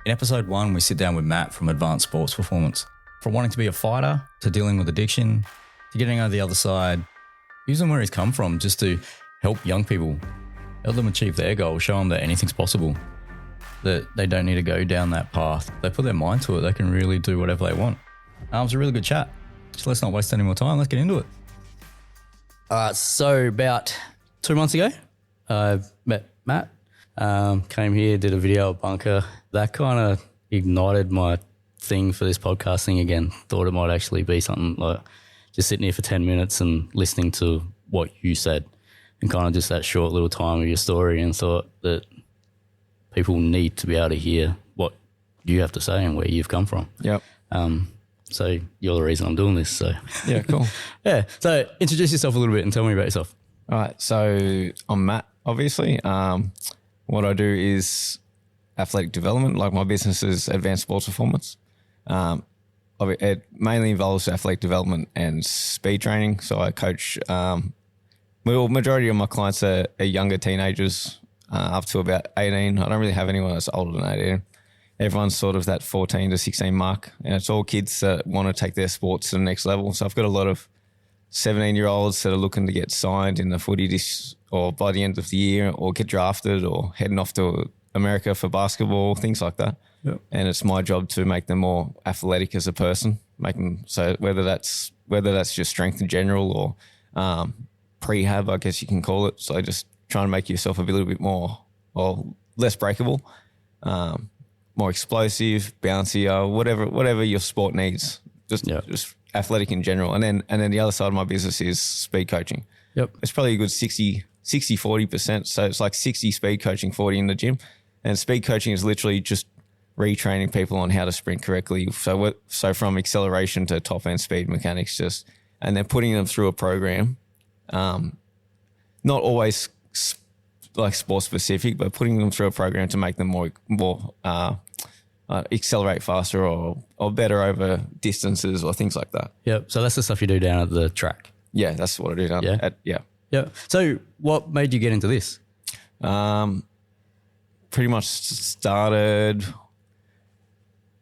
In episode 1, we sit down with Matt from Advanced Sports Performance. From wanting to be a fighter, to dealing with addiction, to getting over the other side, using where he's come from just to help young people, help them achieve their goals, show them that anything's possible, that they don't need to go down that path. They put their mind to it, they can really do whatever they want. It was a really good chat. So let's not waste any more time. Let's get into it. So about 2 months ago, I met Matt, came here, did a video at Bunker. That kind of ignited my thing for this podcast thing again. Thought it might actually be something like just sitting here for 10 minutes and listening to what you said and kind of just that short little time of your story, and thought that people need to be able to hear what you have to say and where you've come from. Yep. So you're the reason I'm doing this. So yeah, cool. Yeah. So introduce yourself a little bit and tell me about yourself. All right. So I'm Matt, obviously. What I do is athletic development. Like my business is Advanced Sports Performance. It mainly involves athletic development and speed training. So I coach, majority of my clients are younger teenagers, up to about 18. I don't really have anyone that's older than 18. Everyone's sort of that 14 to 16 mark, and it's all kids that want to take their sports to the next level. So I've got a lot of 17-year-olds that are looking to get signed in the footy or by the end of the year, or get drafted, or heading off to America for basketball, things like that. Yep. And it's my job to make them more athletic as a person, make them, so whether that's just strength in general or prehab, I guess you can call it. So just trying to make yourself a little bit more or less breakable, more explosive, bouncier, whatever your sport needs. Just athletic in general. And then the other side of my business is speed coaching. Yep. It's probably a good 40%. So it's like 60 speed coaching, 40 in the gym. And speed coaching is literally just retraining people on how to sprint correctly. So from acceleration to top end speed mechanics, and then putting them through a program, not always like sport specific, but putting them through a program to make them more accelerate faster or better over distances or things like that. Yep. So that's the stuff you do down at the track. Yeah, that's what I do down at. Yeah. Yeah. So what made you get into this? Pretty much started.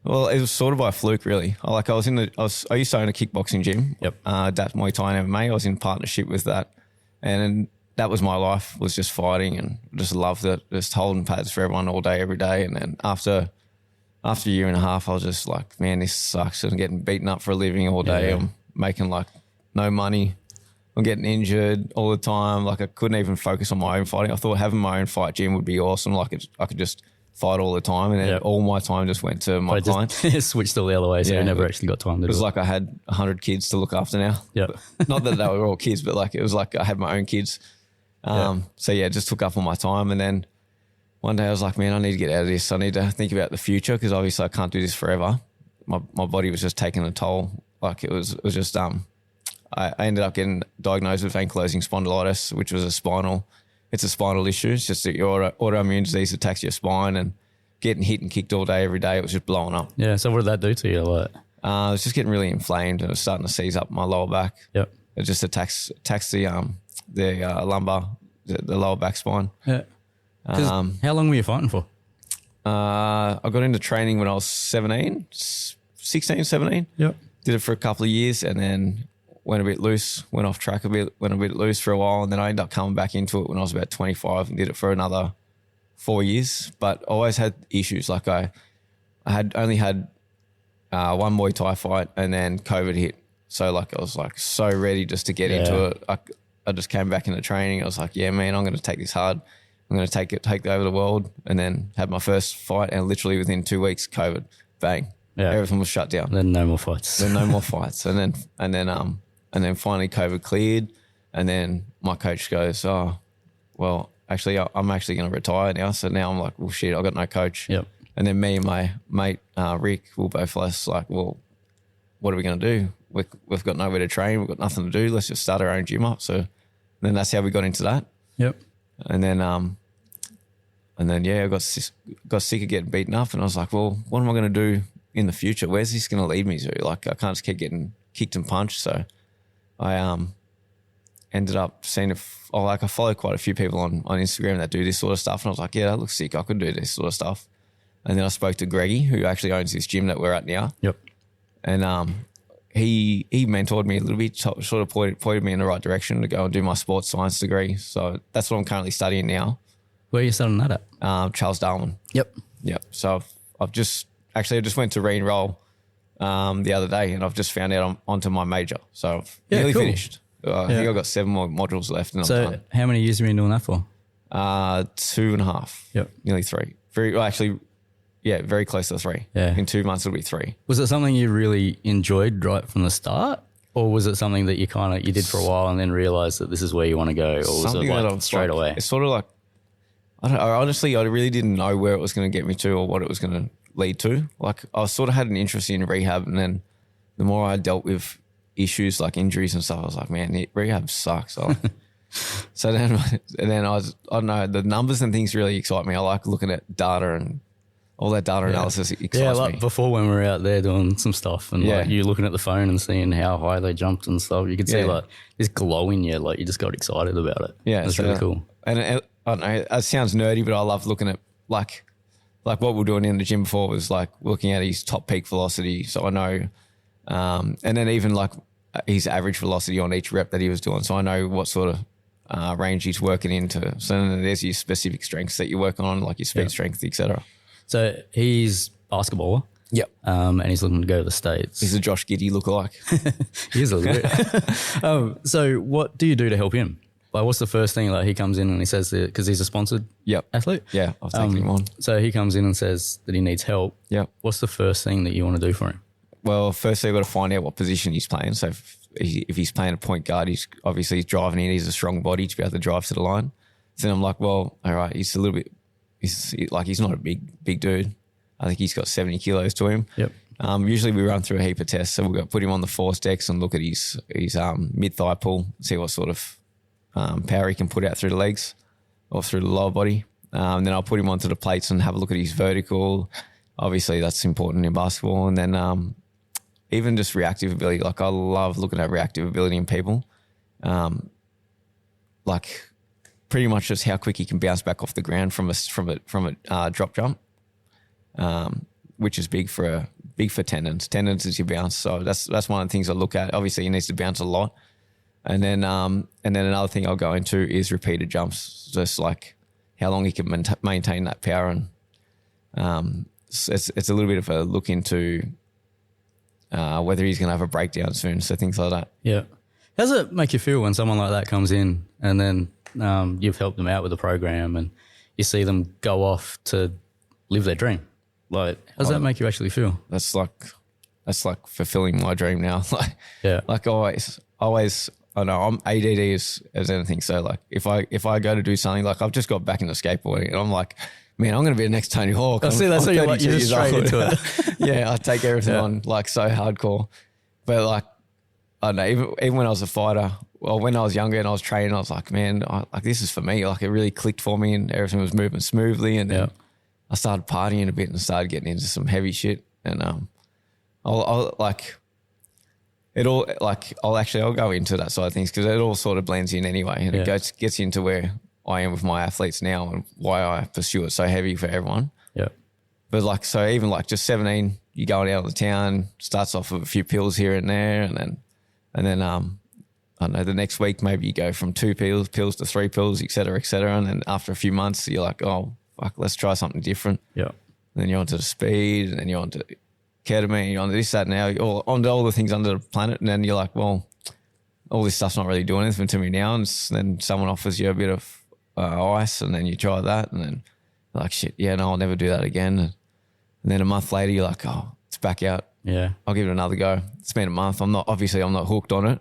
Well, it was sort of by fluke, really. I used to own a kickboxing gym. Yep. That's Muay Thai and MMA. I was in partnership with that, and that was my life, was just fighting, and just loved it, just holding pads for everyone all day, every day. And then after a year and a half, I was just like, man, this sucks. I'm getting beaten up for a living all day. Yeah. I'm making like no money. I'm getting injured all the time. Like I couldn't even focus on my own fighting. I thought having my own fight gym would be awesome. Like I could just fight all the time, and then all my time just went to my clients. Just switched all the other way, so you never actually got time to do it. It was like I had 100 kids to look after now. Yeah. Not that they were all kids, but like it was like I had my own kids. So yeah, it just took up all my time. And then one day I was like, man, I need to get out of this. I need to think about the future, because obviously I can't do this forever. My body was just taking a toll. Like it was just I ended up getting diagnosed with ankylosing spondylitis, which was it's a spinal issue. It's just your autoimmune disease attacks your spine, and getting hit and kicked all day, every day, it was just blowing up. Yeah. So what did that do to you? Like, it was just getting really inflamed, and it was starting to seize up my lower back. Yep. It just attacks the lumbar, the lower back spine. Yeah. How long were you fighting for? I got into training when I was 16, 17. Yep. Did it for a couple of years, and then went a bit loose, went off track a bit, went a bit loose for a while, and then I ended up coming back into it when I was about 25 and did it for another 4 years. But I always had issues. Like I had only had one Muay Thai fight, and then COVID hit. So like I was like so ready just to get into it. I just came back into training. I was like, yeah, man, I'm going to take this hard. I'm going to take over the world. And then had my first fight, and literally within 2 weeks, COVID, bang. Yeah. Everything was shut down. Then no more fights. And then finally COVID cleared, and then my coach goes, oh, well, actually, I'm actually going to retire now. So now I'm like, well, shit, I've got no coach. Yep. And then me and my mate, Rick, we'll both like, well, what are we going to do? We've got nowhere to train. We've got nothing to do. Let's just start our own gym up. So then that's how we got into that. Yep. And then I got sick of getting beaten up, and I was like, well, what am I going to do in the future? Where's this going to lead me to? Like, I can't just keep getting kicked and punched. So I ended up seeing I follow quite a few people on Instagram that do this sort of stuff, and I was like, yeah, that looks sick. I could do this sort of stuff. And then I spoke to Greggy, who actually owns this gym that we're at now. Yep. And he mentored me a little bit, sort of pointed me in the right direction to go and do my sports science degree. So that's what I'm currently studying now. Where are you studying that at? Charles Darwin. Yep. So I just went to re-enroll the other day, and I've just found out I'm onto my major. So I've nearly finished. I think I've got 7 more modules left, and I'm done. How many years have you been doing that for? 2.5. Yep. Nearly 3. Very close to 3. Yeah. In 2 months it'll be 3. Was it something you really enjoyed right from the start? Or was it something that you did for a while and then realised that this is where you want to go? Or was Something it that straight away? It's sort of like, honestly, I really didn't know where it was going to get me to or what it was going to lead to. Like I sort of had an interest in rehab, and then the more I dealt with issues like injuries and stuff, I was like, man, rehab sucks. So then I don't know, the numbers and things really excite me. I like looking at data and all that data analysis excites me. Before when we were out there doing some stuff and like you looking at the phone and seeing how high they jumped and stuff, you could see like this glow in you, like you just got excited about it. Yeah. It's really cool. And I don't know, it sounds nerdy, but I love looking at like what we were doing in the gym before was like looking at his top peak velocity. So I know, and then even like his average velocity on each rep that he was doing. So I know what sort of range he's working into. So then there's your specific strengths that you're working on, like your speed strength, etc. So he's basketballer. Yep. And he's looking to go to the States. He's a Josh Giddey lookalike. He is a little bit. So what do you do to help him? Like what's the first thing, like he comes in and he says that, because he's a sponsored athlete? Yeah, I've taken him on. So he comes in and says that he needs help. Yep. What's the first thing that you want to do for him? Well, firstly, I've got to find out what position he's playing. So if he's playing a point guard, he's driving in. He's a strong body to be able to drive to the line. So then I'm like, well, all right, he's a little bit, he's not a big dude. I think he's got 70 kilos to him. Yep. Usually we run through a heap of tests. So we've got to put him on the force decks and look at his mid-thigh pull, see what sort of power he can put out through the legs or through the lower body. Then I'll put him onto the plates and have a look at his vertical. Obviously, that's important in basketball. And then even just reactive ability. Like I love looking at reactive ability in people. Like pretty much just how quick he can bounce back off the ground from a drop jump, which is big for tendons. Tendons is your bounce. So that's one of the things I look at. Obviously, he needs to bounce a lot. And then another thing I'll go into is repeated jumps, just like how long he can maintain that power. And it's a little bit of a look into whether he's going to have a breakdown soon. So things like that. Yeah. How does it make you feel when someone like that comes in and then you've helped them out with the program and you see them go off to live their dream? Like, how does that make you actually feel? That's like fulfilling my dream now. Like always. I know I'm ADD as anything. So like if I go to do something, like I've just got back into skateboarding and I'm like, man, I'm going to be the next Tony Hawk. I see, that's how you're just straight into it. Yeah, I take everything on like so hardcore. But like, I don't know, even when I was a fighter, well, when I was younger and I was training, I was like, man, like this is for me. Like it really clicked for me and everything was moving smoothly. And then I started partying a bit and started getting into some heavy shit. And I'll go into that side of things because it all sort of blends in anyway. And it gets into where I am with my athletes now and why I pursue it so heavy for everyone. Yeah. But like, so even like just 17, you're going out of the town, starts off with a few pills here and there. And then I don't know, the next week, maybe you go from 2 pills to 3 pills, et cetera, et cetera. And then after a few months, you're like, oh, fuck, let's try something different. Yeah. And then you're onto the speed and then you're onto ketamine, you're onto this, that, now, you're onto all the things under the planet. And then you're like, well, all this stuff's not really doing anything to me now. And then someone offers you a bit of ice and then you try that and then you're like, shit, yeah, no, I'll never do that again. And then a month later, you're like, oh, it's back out. Yeah. I'll give it another go. It's been a month. I'm not hooked on it.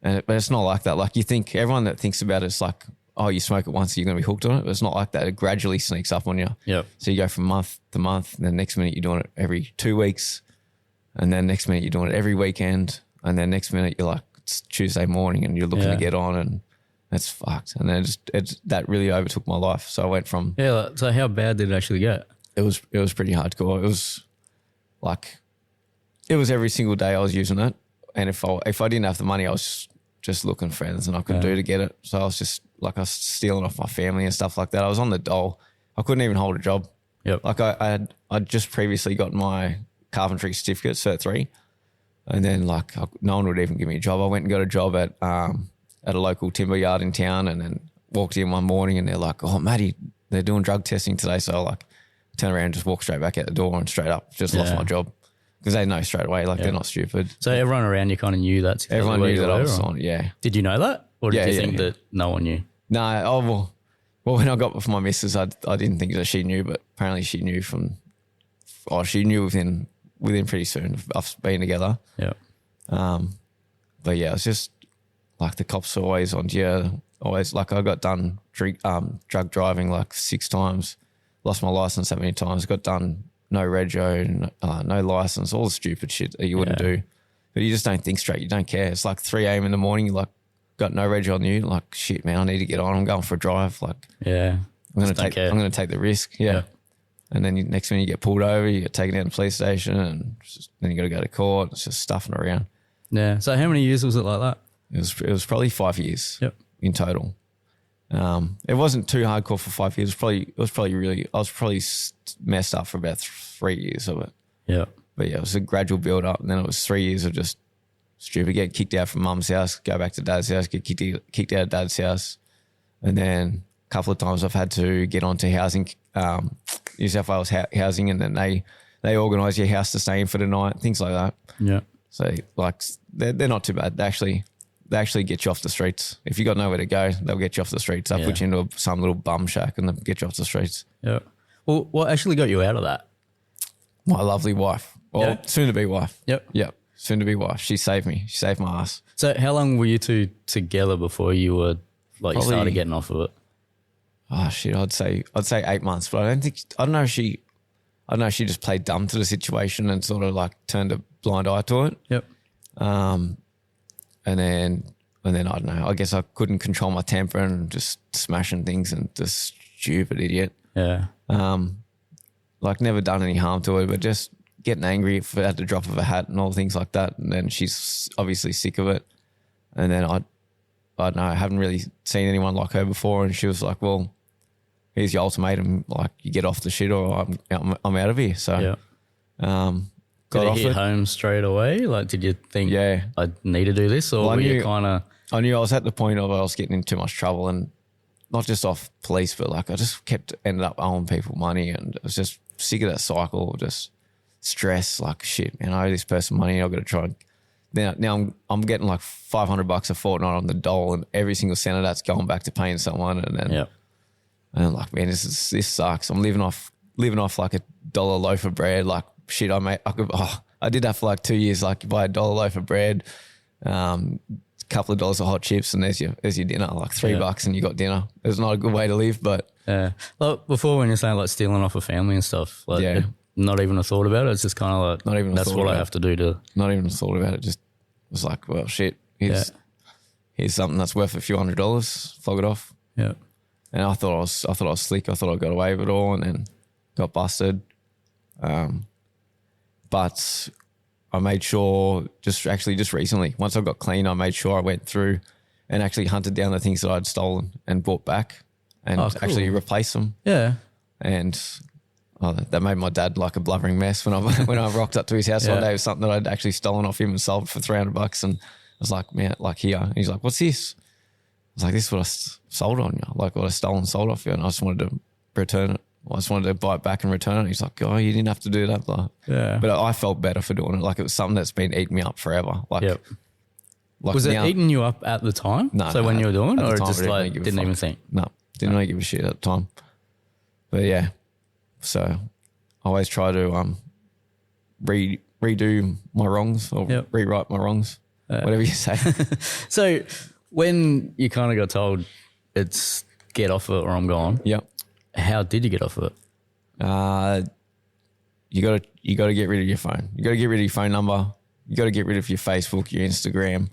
But it's not like that. Like you think, everyone that thinks about it's like, oh, you smoke it once, you're going to be hooked on it. But it's not like that. It gradually sneaks up on you. Yeah. So you go from month to month, and then next minute you're doing it every 2 weeks, and then next minute you're doing it every weekend, and then next minute you're like, it's Tuesday morning and you're looking to get on, and it's fucked. And then that really overtook my life. So I went from So how bad did it actually get? It was pretty hardcore. It was like, it was every single day I was using it. And if I didn't have the money, I was just looking for anything I could do to get it. So I was just like, I was stealing off my family and stuff like that. I was on the dole. I couldn't even hold a job. Yep. Like I'd just previously got my carpentry certificate, Cert 3, and then like no one would even give me a job. I went and got a job at a local timber yard in town, and then walked in one morning and they're like, "Oh, Matty, they're doing drug testing today." So I like turn around and just walk straight back out the door and straight up just lost my job because they know straight away. Like they're not stupid. So everyone around you kind of knew that's exactly everyone where knew you that I were, was or? on. Yeah. Did you know that, or did you think yeah. that no one knew? No. Oh well, when I got with my missus, I didn't think that she knew, but apparently she knew she knew within pretty soon of us being together. Yeah. But yeah, it's just like the cops are always on you. Always like I got done drug driving like 6 times, lost my license that many times, got done no rego, no license, all the stupid shit that you wouldn't do. But you just don't think straight. You don't care. It's like 3 a.m. in the morning. You like got no rego on you. Like shit, man, I need to get on. I'm going for a drive. Like I'm gonna take the risk. Yeah. And then next minute you get pulled over, you get taken down to the police station, and then you got to go to court. It's just stuffing around. Yeah. So how many years was it like that? It was probably 5 years. Yep. In total. It wasn't too hardcore for 5 years. I was probably messed up for about 3 years of it. Yeah. But yeah, it was a gradual build up, and then it was 3 years of just stupid. Get kicked out from mum's house, go back to dad's house, get kicked out of dad's house, and then a couple of times I've had to get onto housing, New South Wales housing, and then they organise your house to stay in for the night, things like that. Yeah. So like they're not too bad. They actually get you off the streets. If you got nowhere to go, they'll get you off the streets. They'll put you into some little bum shack and they'll get you off the streets. Yeah. Well, what actually got you out of that? My lovely wife. Well, soon to be wife. Yep. Yep. Soon to be wife. She saved me. She saved my ass. So how long were you two together before you were like you started getting off of it? Oh shit, I'd say 8 months, but I don't know if she just played dumb to the situation and sort of like turned a blind eye to it. Yep. And then I don't know. I guess I couldn't control my temper and just smashing things and just stupid idiot. Yeah. Like never done any harm to her, but just getting angry at the drop of a hat and all things like that. And then she's obviously sick of it. And then I don't know. I haven't really seen anyone like her before. And she was like, "Well, here's your ultimatum. Like you get off the shit, or I'm out of here." So Did it hit home straight away? Like, did you think, I need to do this, or were you kind of? I knew I was at the point of I was getting in too much trouble, and not just off police, but like I just ended up owing people money, and I was just sick of that cycle of just stress. Like shit, man, I owe this person money. I've got to try. Now I'm getting like $500 a fortnight on the dole, and every single cent of that's going back to paying someone, and then and I'm like, man, this sucks. I'm living off like $1 loaf of bread, like. Shit, I did that for like 2 years. Like you buy $1 loaf of bread, couple of dollars of hot chips, and there's your dinner. Like $3 and you got dinner. It's not a good way to live, but Like before, when you're saying like stealing off a family and stuff, like not even a thought about it. It's just kind of like not even that's what I have to do to. Not even a thought about it. Just was like, well, shit. Here's something that's worth a few $100. Flog it off. Yeah. And I thought I was slick. I thought I got away with it all, and then got busted. But I made sure just recently, once I got clean, I made sure I went through and actually hunted down the things that I'd stolen and brought back and actually replaced them. Yeah. And that made my dad like a blubbering mess when I rocked up to his house one day with something that I'd actually stolen off him and sold for $300. And I was like, man, like here. And he's like, what's this? I was like, this is what I sold on you. Like what I stole and sold off you. And I just wanted to return it. I just wanted to buy it back and return it. He's like, oh, you didn't have to do that, blah. Yeah. But I felt better for doing it. Like it was something that's been eating me up forever. Like, was it eating you up at the time? No. So when you were doing, or just like didn't even think? No, didn't really give a shit at the time. But yeah, so I always try to redo my wrongs or rewrite my wrongs, whatever you say. So when you kind of got told it's get off it or I'm gone. Yep. How did you get off of it? You got to get rid of your phone. You got to get rid of your phone number. You got to get rid of your Facebook, your Instagram.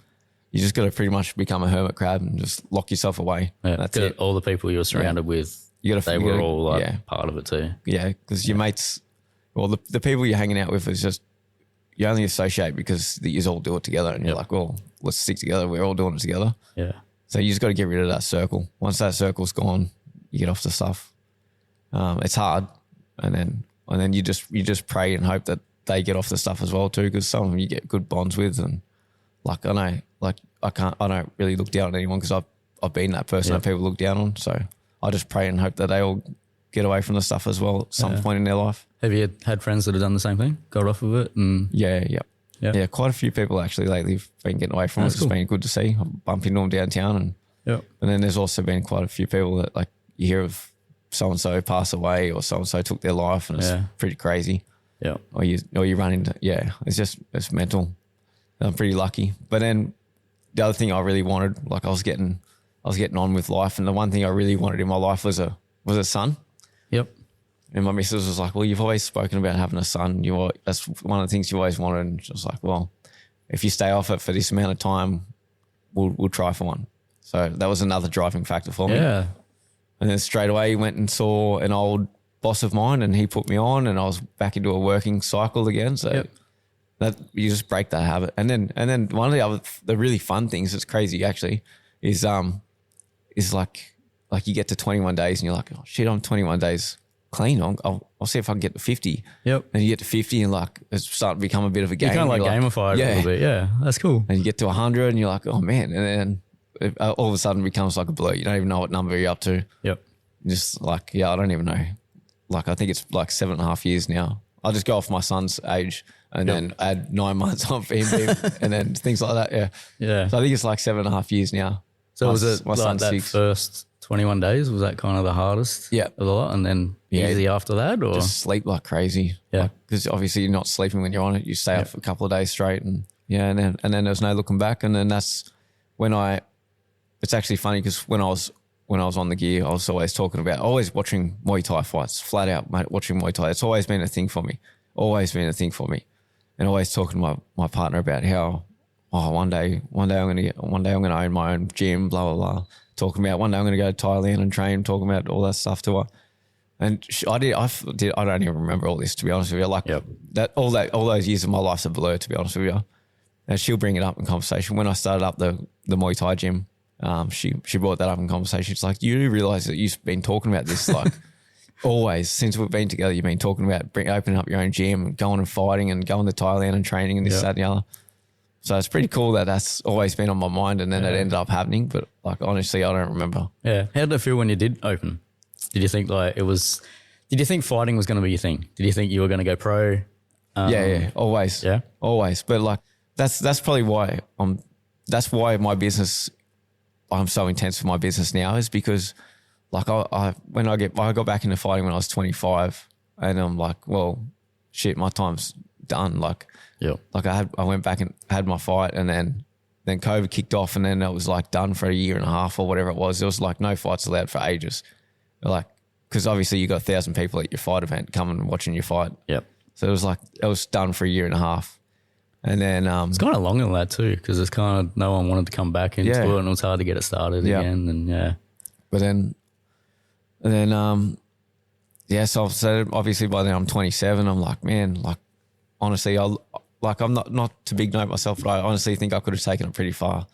You just got to pretty much become a hermit crab and just lock yourself away. Yeah, that's it. All the people you were surrounded with, they were all like part of it too. Yeah, because your mates, well, the people you're hanging out with is just, you only associate because you all do it together, and you're like, well, let's stick together. We're all doing it together. Yeah. So you just got to get rid of that circle. Once that circle's gone, you get off the stuff. It's hard. and then you just pray and hope that they get off the stuff as well too, because some of them you get good bonds with, and like I know, like I don't really look down on anyone because I've been that person that people look down on, so I just pray and hope that they all get away from the stuff as well at some point in their life. Have you had friends that have done the same thing, got off of it? And Yeah, quite a few people actually lately have been getting away from it. It's been good to see. I'm bumping into them downtown, and then there's also been quite a few people that like you hear of so-and-so pass away or so-and-so took their life, and it's pretty crazy. Yeah. Or you run into, it's mental. I'm pretty lucky. But then the other thing I really wanted, like I was getting on with life, and the one thing I really wanted in my life was a son. Yep. And my missus was like, well, you've always spoken about having a son. That's one of the things you always wanted. And she was like, well, if you stay off it for this amount of time, we'll try for one. So that was another driving factor for me. Yeah. And then straight away went and saw an old boss of mine, and he put me on, and I was back into a working cycle again. So that you just break that habit. And then one of the really fun things that's crazy actually is like you get to 21 days and you're like, oh shit, I'm 21 days clean. I'll see if I can get to 50. Yep. And you get to 50 and like it's starting to become a bit of a game. You kind of like gamify it a little bit. Yeah, that's cool. And you get to 100 and you're like, oh man. And then it all of a sudden becomes like a blur. You don't even know what number you're up to. Yep. Just like, I don't even know. Like I think it's like 7.5 years now. I'll just go off my son's age and then add 9 months on for him and then things like that. Yeah. Yeah. So I think it's like 7.5 years now. So was it like that 6. First 21 days? Was that kind of the hardest? Yeah. Of the lot? And then easy after that? Or just sleep like crazy. Yeah. Because obviously you're not sleeping when you're on it. You stay up for a couple of days straight and and then there's no looking back. And then that's when it's actually funny because when I was on the gear, I was always always watching Muay Thai fights, flat out, mate, watching Muay Thai. It's always been a thing for me. And always talking to my partner about how, one day I'm going to own my own gym, blah, blah, blah. Talking about one day I'm going to go to Thailand and train, talking about all that stuff to her. And I don't even remember all this, to be honest with you. Like all those years of my life's a blur, to be honest with you. And she'll bring it up in conversation. When I started up the Muay Thai gym, she brought that up in conversation. She's like, you do realise that you've been talking about this like always since we've been together. You've been talking about opening up your own gym and going and fighting and going to Thailand and training and this, that and the other. So it's pretty cool that that's always been on my mind, and then it ended up happening. But like honestly, I don't remember. Yeah. How did it feel when you did open? Did you think did you think fighting was going to be your thing? Did you think you were going to go pro? Always. Yeah. Always. But like that's probably why that's why my business, I'm so intense with my business now, is because like I got back into fighting when I was 25, and I'm like, well, shit, my time's done. Like, like I went back and had my fight, and then COVID kicked off, and then it was like done for a year and a half or whatever it was. There was like no fights allowed for ages, like because obviously you got 1,000 people at your fight event coming and watching your fight. Yep. So it was done for a year and a half. And then it's kind of longer than that too, because it's kind of no one wanted to come back into it, and it was hard to get it started again. And but then so obviously by then I'm 27. I'm like, man, like honestly, I'm not to big note myself, but I honestly think I could have taken it pretty far.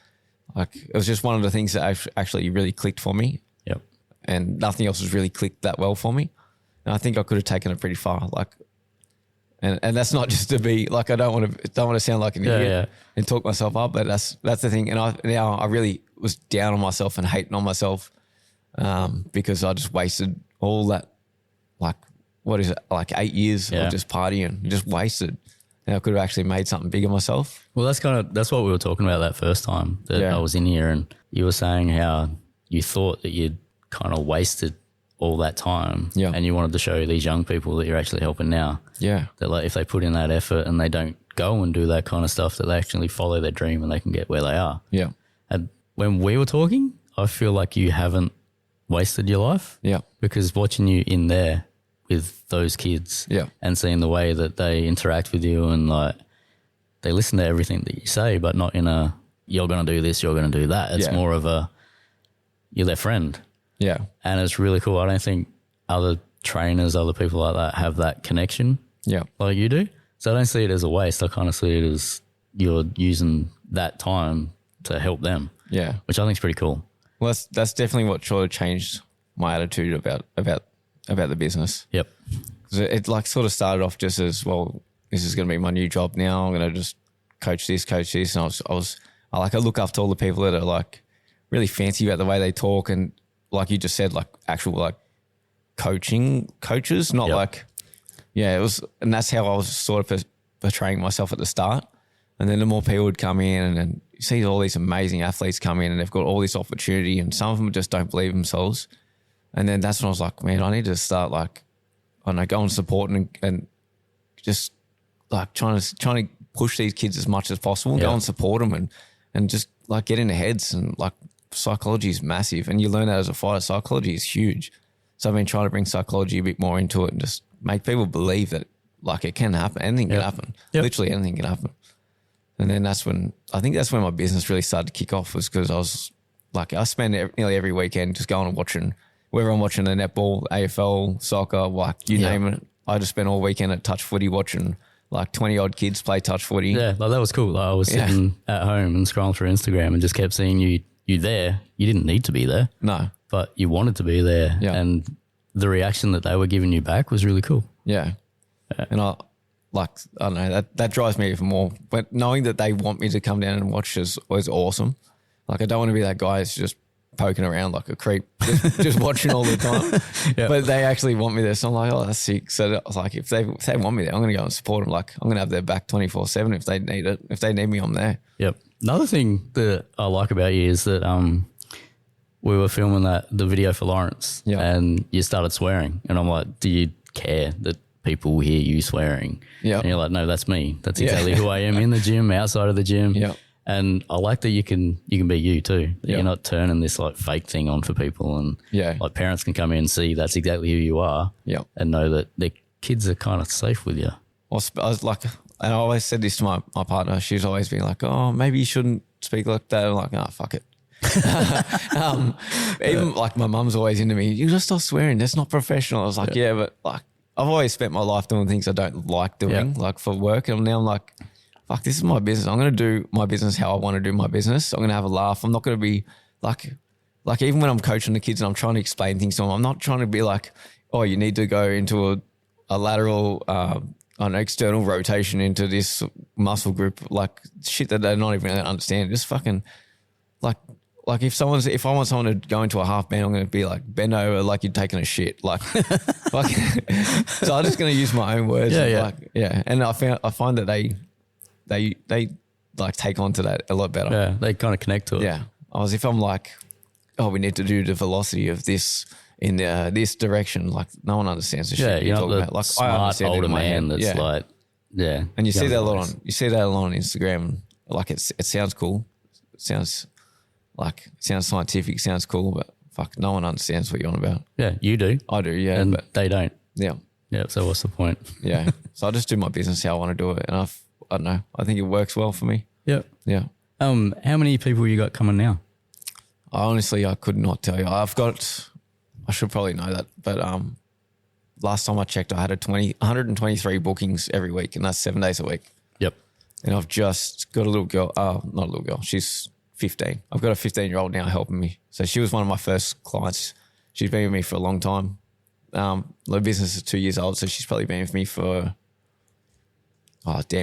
Like it was just one of the things that actually really clicked for me. Yep. And nothing else has really clicked that well for me. And I think I could have taken it pretty far. Like. And that's not just to be like, I don't want to sound like an idiot and talk myself up, but that's the thing. And I really was down on myself and hating on myself because I just wasted all that, like, what is it, like 8 years of just partying, just wasted. And I could have actually made something big of myself. Well, that's what we were talking about that first time that I was in here, and you were saying how you thought that you'd kind of wasted all that time, and you wanted to show these young people that you're actually helping now. Yeah, that like if they put in that effort and they don't go and do that kind of stuff, that they actually follow their dream and they can get where they are. Yeah. And when we were talking, I feel like you haven't wasted your life. Yeah, because watching you in there with those kids, and seeing the way that they interact with you and like they listen to everything that you say, but not in a you're going to do this, you're going to do that. It's more of a you're their friend. Yeah. And it's really cool. I don't think other trainers, other people like that have that connection like you do. So I don't see it as a waste. I kind of see it as you're using that time to help them. Yeah. Which I think is pretty cool. Well, that's definitely what sort of changed my attitude about the business. Yep. 'Cause it like sort of started off just as, well, this is going to be my new job now. I'm going to just coach this. And I look up to all the people that are like really fancy about the way they talk. And like you just said, like actual like coaches, not like, it was, and that's how I was sort of portraying myself at the start. And then the more people would come in and you see all these amazing athletes come in and they've got all this opportunity and some of them just don't believe themselves. And then that's when I was like, man, I need to start like, I don't know, go and support and just like trying to push these kids as much as possible and go and support them and just like get in their heads. And like psychology is massive and you learn that as a fighter. Psychology is huge. So I've been trying to bring psychology a bit more into it and just make people believe that like it can happen. Anything can happen. Literally anything can happen. And then I think that's when my business really started to kick off, was because I was like, I spend nearly every weekend just going and watching, whether I'm watching the netball, AFL, soccer, like you name it. I just spent all weekend at touch footy watching like 20 odd kids play touch footy. Yeah, like that was cool. Like I was sitting at home and scrolling through Instagram and just kept seeing you there. You didn't need to be there. No. But you wanted to be there. Yeah. And the reaction that they were giving you back was really cool. Yeah. And I don't know, that drives me even more. But knowing that they want me to come down and watch is awesome. Like I don't want to be that guy that's just poking around like a creep, just watching all the time. But they actually want me there. So I'm like, oh, that's sick. So I was like, if they want me there, I'm going to go and support them. Like I'm going to have their back 24/7 if they need it. If they need me, I'm there. Yep. Another thing that I like about you is that we were filming the video for Lawrence and you started swearing. And I'm like, do you care that people hear you swearing? And you're like, no, that's me. That's exactly who I am in the gym, outside of the gym. And I like that you can be you too. That you're not turning this like fake thing on for people, and like parents can come in and see that's exactly who you are. And know that their kids are kind of safe with you. I was like, and I always said this to my partner. She's always been like, oh, maybe you shouldn't speak like that. I'm like, oh, fuck it. Even like my mum's always into me, you just stop swearing. That's not professional. I was like, but like I've always spent my life doing things I don't like doing, like for work. And now I'm like, fuck, this is my business. I'm going to do my business how I want to do my business. I'm going to have a laugh. I'm not going to be like even when I'm coaching the kids and I'm trying to explain things to them, I'm not trying to be like, oh, you need to go into a lateral, an external rotation into this muscle group, like shit that they're not even going to understand. Just fucking like if I want someone to go into a half bend, I'm going to be like, bend over like you're taking a shit. Like, so I'm just going to use my own words. And I find that they like take on to that a lot better. Yeah, they kind of connect to it. Yeah. If I'm like, oh, we need to do the velocity of this in this direction, like no one understands the shit you're talking about. Like smart, I understand older it in my man head. that's like, And you see that a lot on Instagram. Like it sounds cool. It sounds scientific, sounds cool, but fuck, no one understands what you're on about. Yeah, you do. I do, yeah. And but they don't. Yeah. Yeah, so what's the point? Yeah. So I just do my business how I want to do it. And I don't know. I think it works well for me. Yeah. Yeah. How many people you got coming now? I could not tell you. I should probably know that. But last time I checked, I had 123 bookings every week, and that's 7 days a week. Yep. And I've just got a little girl. Not a little girl. She's 15. I've got a 15-year-old now helping me. So she was one of my first clients. She's been with me for a long time. The business is 2 years old, so she's probably been with me for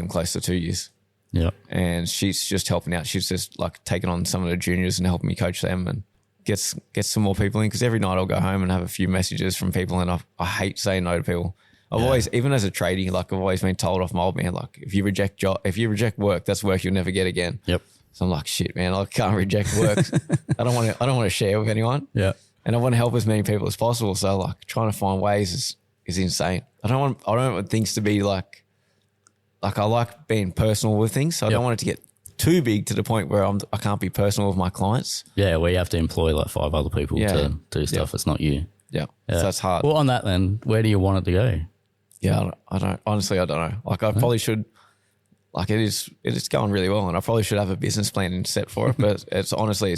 close to 2 years. Yeah. And she's just helping out. She's just like taking on some of the juniors and helping me coach them and get some more people in, because every night I'll go home and have a few messages from people, and I hate saying no to people. I've always, even as a tradie, like I've always been told off my old man, like if you reject work, that's work you'll never get again. Yep. So I'm like, shit, man, I can't reject work. I don't want to share with anyone. Yeah. And I want to help as many people as possible. So like trying to find ways is insane. I don't want things to be like I like being personal with things. So I don't want it to get too big to the point where I can't be personal with my clients. Yeah, where you have to employ like 5 other people to do stuff. It's not you. Yeah. So that's hard. Well, on that then, where do you want it to go? Yeah, I don't. Honestly, I don't know. Like I probably should. Like it is going really well, and I probably should have a business plan set for it. But it's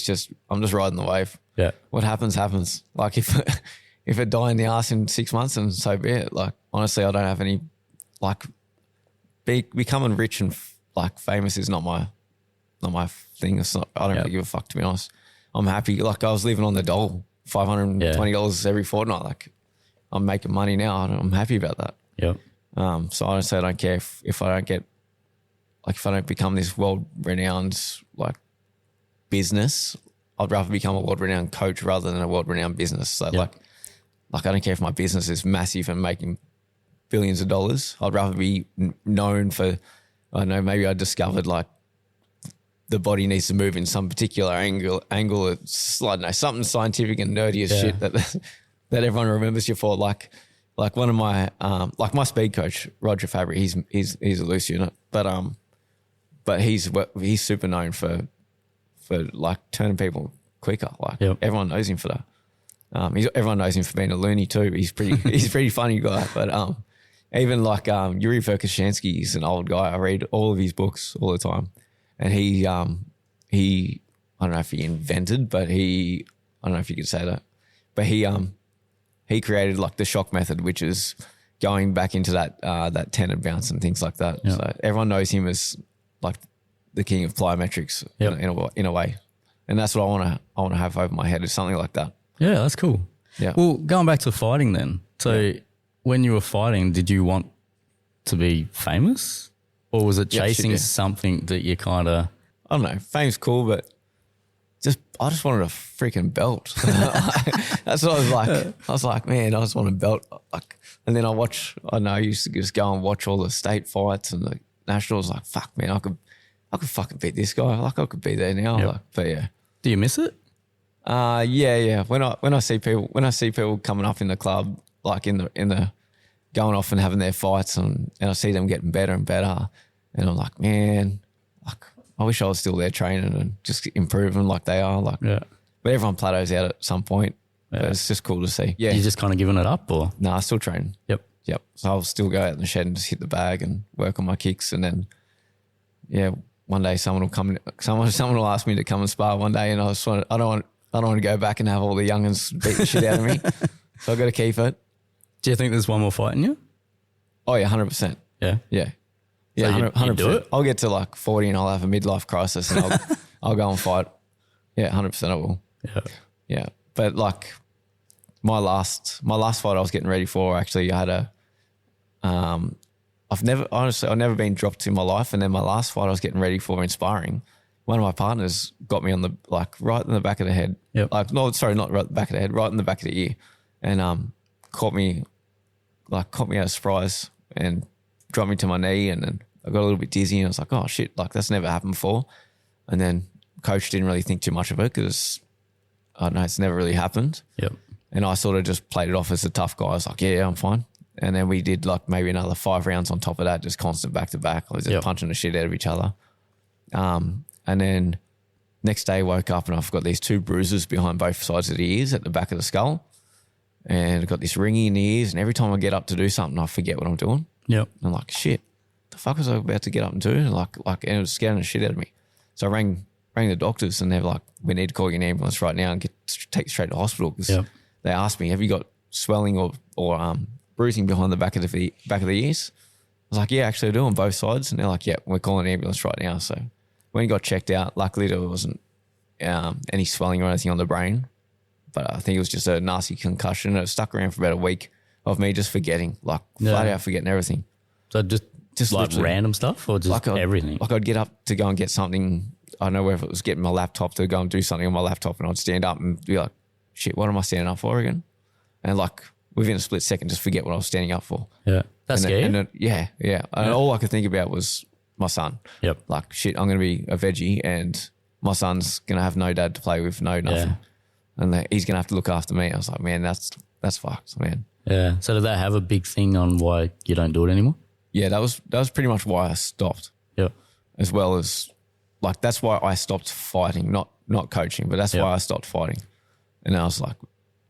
just I'm just riding the wave. Yeah. What happens happens. Like if it die in the ass in 6 months, and so be it. Like honestly, I don't have any like becoming rich and like famous is not my thing. It's not. I don't really give a fuck, to be honest. I'm happy. Like I was living on the dole, $520 every fortnight. Like I'm making money now, and I'm happy about that. Yep. So honestly, I don't care if I don't get, like, if I don't become this world-renowned, like, business, I'd rather become a world-renowned coach rather than a world-renowned business. So, like I don't care if my business is massive and making billions of dollars. I'd rather be known for, I don't know, maybe I discovered, like, the body needs to move in some particular angle. It's, I don't know, something scientific and nerdy as shit that everyone remembers you for. Like one of my, like my speed coach, Roger Fabry, he's a loose unit, but he's super known for like turning people quicker. Like everyone knows him for that. Everyone knows him for being a loony too. He's pretty funny guy. But even like Yuri Verkhoshansky, he's an old guy. I read all of his books all the time, and he I don't know if he invented, but I don't know if you could say that, but he created like the shock method, which is going back into that tenon bounce and things like that. Yep. So everyone knows him as like the king of plyometrics in a way, and that's what I want to have over my head, is something like that. Yeah, that's cool. Yeah. Well, going back to fighting then. So when you were fighting, did you want to be famous, or was it chasing something that you kind of? I don't know. Fame's cool, but I just wanted a freaking belt. That's what I was like. I was like, man, I just want a belt. Like, and then I used to just go and watch all the state fights and the nationals. Like, fuck, man, I could fucking beat this guy. Like, I could be there now. Yep. Like, but yeah. Do you miss it? Yeah. When I see people coming up in the club, like in the going off and having their fights, and I see them getting better and better, and I'm like, man, like, I wish I was still there training and just improving like they are. Like, but everyone plateaus out at some point. Yeah. But it's just cool to see. Yeah. You're just kind of giving it up, or? No, I still train. Yep. So I'll still go out in the shed and just hit the bag and work on my kicks, and then one day someone will ask me to come and spar one day, and I don't want to go back and have all the youngins beat the shit out of me. So I've got to keep it. Do you think there's one more fight in you? Oh yeah, 100%. Yeah. Yeah. So 100%. Do it? I'll get to like 40 and I'll have a midlife crisis, and I'll go and fight. Yeah, 100% I will. Yeah. Yeah. But like my last fight I was getting ready for, actually, I had I've never been dropped in my life, and then my last fight I was getting ready for, inspiring. One of my partners got me on the, like, right in the back of the head. Yep. Like, no, sorry, not right in the back of the head, right in the back of the ear, and caught me out of surprise and dropped me to my knee, and then I got a little bit dizzy, and I was like, oh shit, like, that's never happened before. And then coach didn't really think too much of it, because I don't know, it's never really happened. Yep. And I sort of just played it off as a tough guy. I was like, yeah, I'm fine. And then we did like maybe another 5 rounds on top of that, just constant back to back. I was just punching the shit out of each other. And then next day woke up and I've got these 2 bruises behind both sides of the ears at the back of the skull. And I've got this ringing in the ears. And every time I get up to do something, I forget what I'm doing. Yep. And I'm like, shit, the fuck was I about to get up and do? And and it was scaring the shit out of me. So I rang the doctors, and they're like, we need to call you an ambulance right now and take you straight to hospital. Because they asked me, have you got swelling or bruising behind the back of the ears? I was like, yeah, actually I do, on both sides. And they're like, yeah, we're calling an ambulance right now. So when he got checked out, luckily there wasn't any swelling or anything on the brain, but I think it was just a nasty concussion. It stuck around for about a week of me just forgetting, like flat out forgetting everything. So just like random stuff, or just everything? Like I'd get up to go and get something. I don't know whether it was getting my laptop to go and do something on my laptop, and I'd stand up and be like, shit, what am I standing up for again? And like within a split second, just forget what I was standing up for. Yeah. That's scary. And all I could think about was my son. Yep. Like, shit, I'm going to be a veggie, and my son's going to have no dad to play with, no nothing. Yeah. And he's going to have to look after me. I was like, man, that's fucked, man. Yeah. So did that have a big thing on why you don't do it anymore? Yeah, that was pretty much why I stopped. Yeah. As well as, like, that's why I stopped fighting, not coaching, but that's why I stopped fighting. And I was like,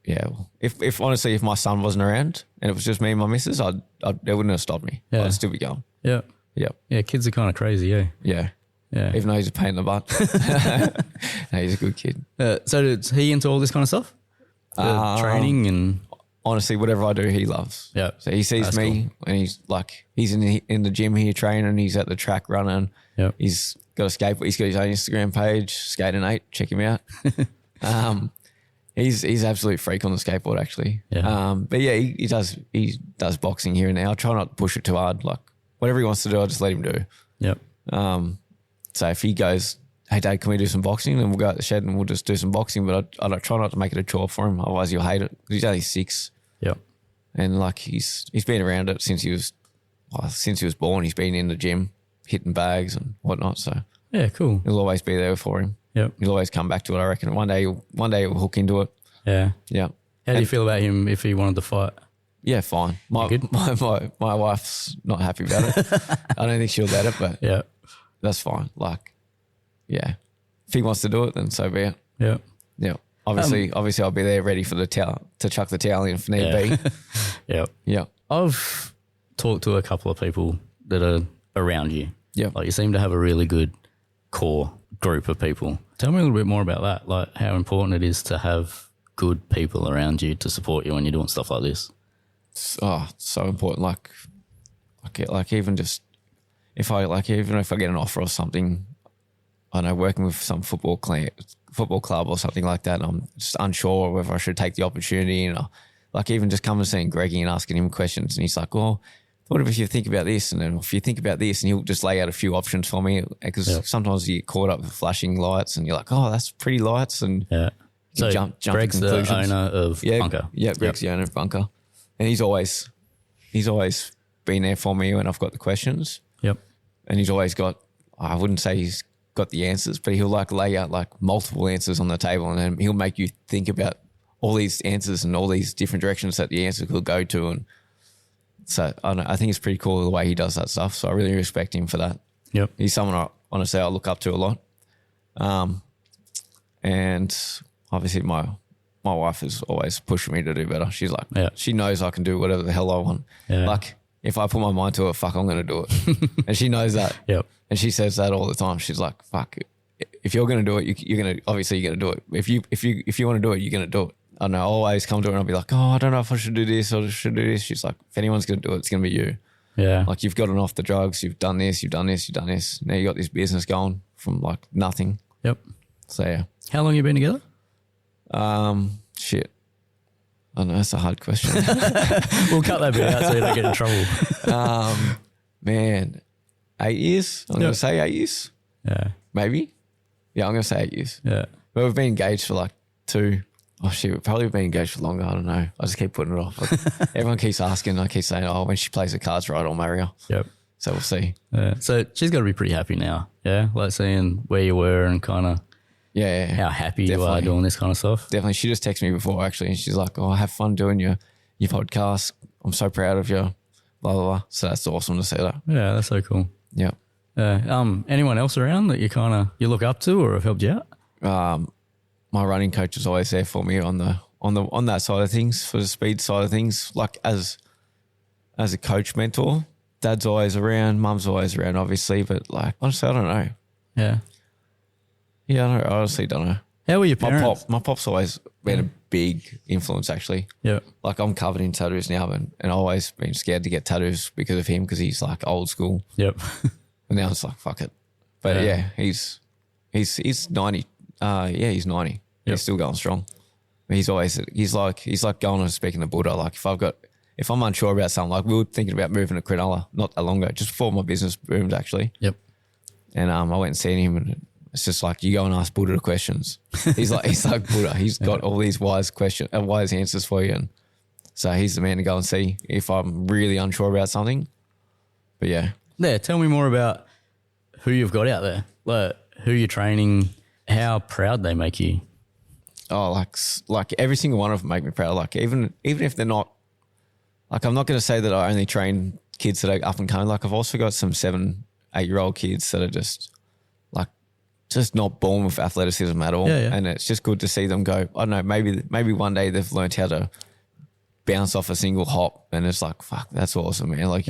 yeah, well, if honestly, if my son wasn't around and it was just me and my missus, it wouldn't have stopped me. Yeah. I'd still be going. Yeah. Yep. Yeah, kids are kind of crazy, yeah. Yeah. Yeah. Even though he's a pain in the butt. No, he's a good kid. So is he into all this kind of stuff? Training and... Honestly, whatever I do, he loves. Yeah. So he sees me and he's like, he's in the gym here training, he's at the track running. Yep. He's got a skateboard. He's got his own Instagram page, Skating8. Check him out. He's absolute freak on the skateboard actually. Yeah. But yeah, he does boxing here and now. I try not to push it too hard. Like whatever he wants to do, I just let him do. Yep. So if he goes, hey Dad, can we do some boxing? Then we'll go out the shed and we'll just do some boxing. But I try not to make it a chore for him. Otherwise he'll hate it. He's only 6. Yep. And like he's been around it since he was born. He's been in the gym, hitting bags and whatnot. So Yeah, cool. he'll always be there for him. Yep. He'll always come back to it. I reckon one day he'll hook into it. Yeah. Yeah. How do you feel about him if he wanted to fight? Yeah, fine. My wife's not happy about it. I don't think she'll let it, but Yeah. that's fine. Like, yeah, if he wants to do it, then so be it. Yeah. Yeah. Obviously, I'll be there ready for the towel to chuck the towel in if need Yeah. be. Yeah. Yeah. I've talked to a couple of people that are around you. Yeah. Like you seem to have a really good core group of people. Tell me a little bit more about that, like how important it is to have good people around you to support you when you're doing stuff like this. It's so important. Like even just even if I get an offer or something, I know working with some football club or something like that, I'm just unsure whether I should take the opportunity. And like even just coming and seeing Greggy and asking him questions, and he's like, "Well, what if you think about this?" And then if you think about this, and he'll just lay out a few options for me because sometimes you get caught up with flashing lights, and you're like, "Oh, that's pretty lights," and Yeah. you So jump Greg's to the conclusions. owner of Bunker. Yeah, Greg's the owner of Bunker, and he's always been there for me when I've got the questions. Yep. And he's always got, I wouldn't say he's got the answers, but he'll like lay out like multiple answers on the table, and then he'll make you think about all these answers and all these different directions that the answer could go to. And so I think it's pretty cool the way he does that stuff. So I really respect him for that. Yep. He's someone I look up to a lot. And obviously my wife is always pushing me to do better. She's like, she knows I can do whatever the hell I want. Yeah. Like if I put my mind to it, fuck, I'm going to do it. And she knows that. Yep. And she says that all the time. She's like, fuck, if you're going to do it, you're going to do it. If you want to do it, you're going to do it. I know, I'll always come to her and I'll be like, oh, I don't know if I should do this or should do this. She's like, if anyone's going to do it, it's going to be you. Yeah. Like you've gotten off the drugs, you've done this, you've done this, you've done this. Now you got this business going from like nothing. Yep. So yeah. How long you been together? Shit. I know that's a hard question. We'll cut that bit out so you don't get in trouble. Man, 8 years. I'm going to say 8 years. Yeah. Maybe. Yeah, I'm going to say 8 years. Yeah. But we've been engaged for like 2. Oh shit, we've probably been engaged for longer. I don't know. I just keep putting it off. Like, everyone keeps asking. I keep saying, oh, when she plays the cards right, I'll marry her. Yep. So we'll see. Yeah. So she's got to be pretty happy now. Yeah. Like seeing where you were and kind of Yeah. how happy you Definitely. are doing this kind of stuff. Definitely. She just texted me before actually, and she's like, oh, have fun doing your podcast. I'm so proud of you. Blah, blah, blah. So that's awesome to see that. Yeah. That's so cool. Yeah. Anyone else around that you look up to or have helped you out? My running coach is always there for me on that side of things, for the speed side of things. Like as a coach mentor, Dad's always around, Mum's always around, obviously. But like honestly, I don't know. Yeah. Yeah, I honestly don't know. How were your parents? My pop's always been a big influence, actually. Yeah. Like I'm covered in tattoos now, and I've always been scared to get tattoos because of him, because he's like old school. Yep. And now it's like fuck it. But yeah, he's 90. He's 90. Yep. He's still going strong. He's like going and speaking to Buddha. Like if I'm unsure about something, like we were thinking about moving to Cronulla not that long ago, just before my business boomed actually. Yep. And I went and seen him, and it's just like you go and ask Buddha the questions. He's like Buddha. He's got all these wise answers for you, and so he's the man to go and see if I'm really unsure about something. But yeah. Yeah. Tell me more about who you've got out there, like who you're training, how proud they make you. Oh, like every single one of them make me proud. Like even if they're not, like I'm not going to say that I only train kids that are up and coming. Like I've also got some 7, 8-year-old kids that are just not born with athleticism at all. Yeah. And it's just good to see them go, I don't know, maybe one day they've learned how to bounce off a single hop, and it's like, fuck, that's awesome, man. Like,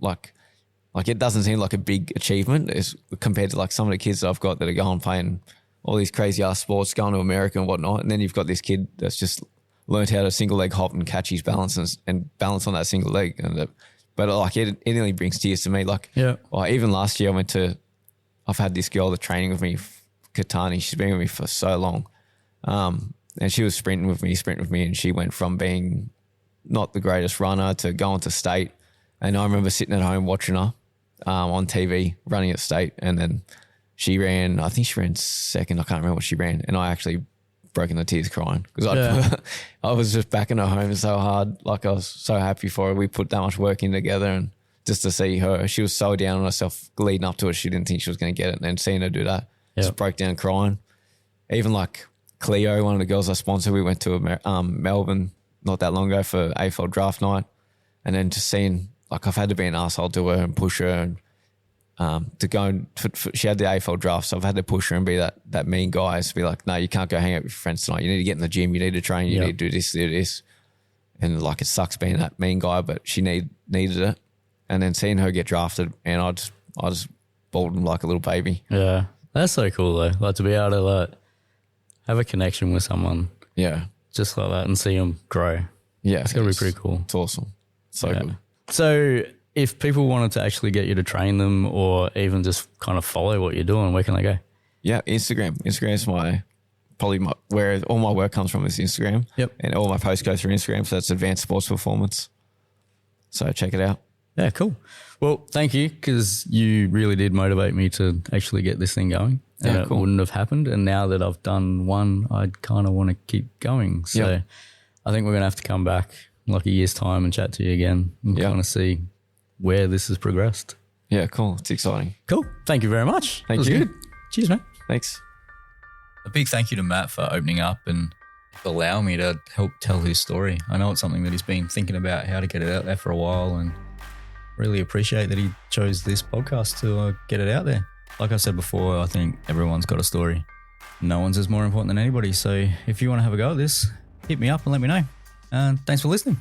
like it doesn't seem like a big achievement as compared to like some of the kids that I've got that are going playing all these crazy ass sports, going to America and whatnot. And then you've got this kid that's just learned how to single leg hop and catch his balance and balance on that single leg. But like it nearly brings tears to me. Like, even last year I've had this girl that's training with me, Katani. She's been with me for so long. And she was sprinting with me, and she went from being not the greatest runner to going to state. And I remember sitting at home watching her on TV running at state, and then I think she ran second. I can't remember what she ran. And I actually broke into tears crying because I was just backing her home so hard. Like, I was so happy for her. We put that much work in together, and just to see her, she was so down on herself leading up to it. She didn't think she was going to get it. And then seeing her do that, just broke down crying. Even like Cleo, one of the girls I sponsored, we went to Melbourne not that long ago for AFL draft night. And then just seeing, like, I've had to be an arsehole to her and push her, and to go and she had the AFL draft, so I've had to push her and be that mean guy to be like, no, you can't go hang out with your friends tonight. You need to get in the gym. You need to train. You need to do this. And like, it sucks being that mean guy, but she needed it. And then seeing her get drafted, and I just bawled like a little baby. Yeah, that's so cool though. Like, to be able to like have a connection with someone, just like that, and see them grow. Yeah, it's gonna be pretty cool. It's awesome. So good. So, if people wanted to actually get you to train them, or even just kind of follow what you're doing, where can they go? Yeah, Instagram. Instagram is where all my work comes from, is Instagram. Yep. And all my posts go through Instagram, so that's Advanced Sports Performance. So check it out. Yeah, cool. Well, thank you, because you really did motivate me to actually get this thing going. And it wouldn't have happened. And now that I've done one, I kind of want to keep going. So I think we're going to have to come back in like a year's time and chat to you again and kind of see where this has progressed. Yeah, cool. It's exciting. Cool. Thank you very much. Thank you. Good. Cheers, mate. Thanks. A big thank you to Matt for opening up and allowing me to help tell his story. I know it's something that he's been thinking about how to get it out there for a while, and really appreciate that he chose this podcast to get it out there. Like I said before, I think everyone's got a story. No one's is more important than anybody. So if you want to have a go at this, hit me up and let me know. Thanks for listening.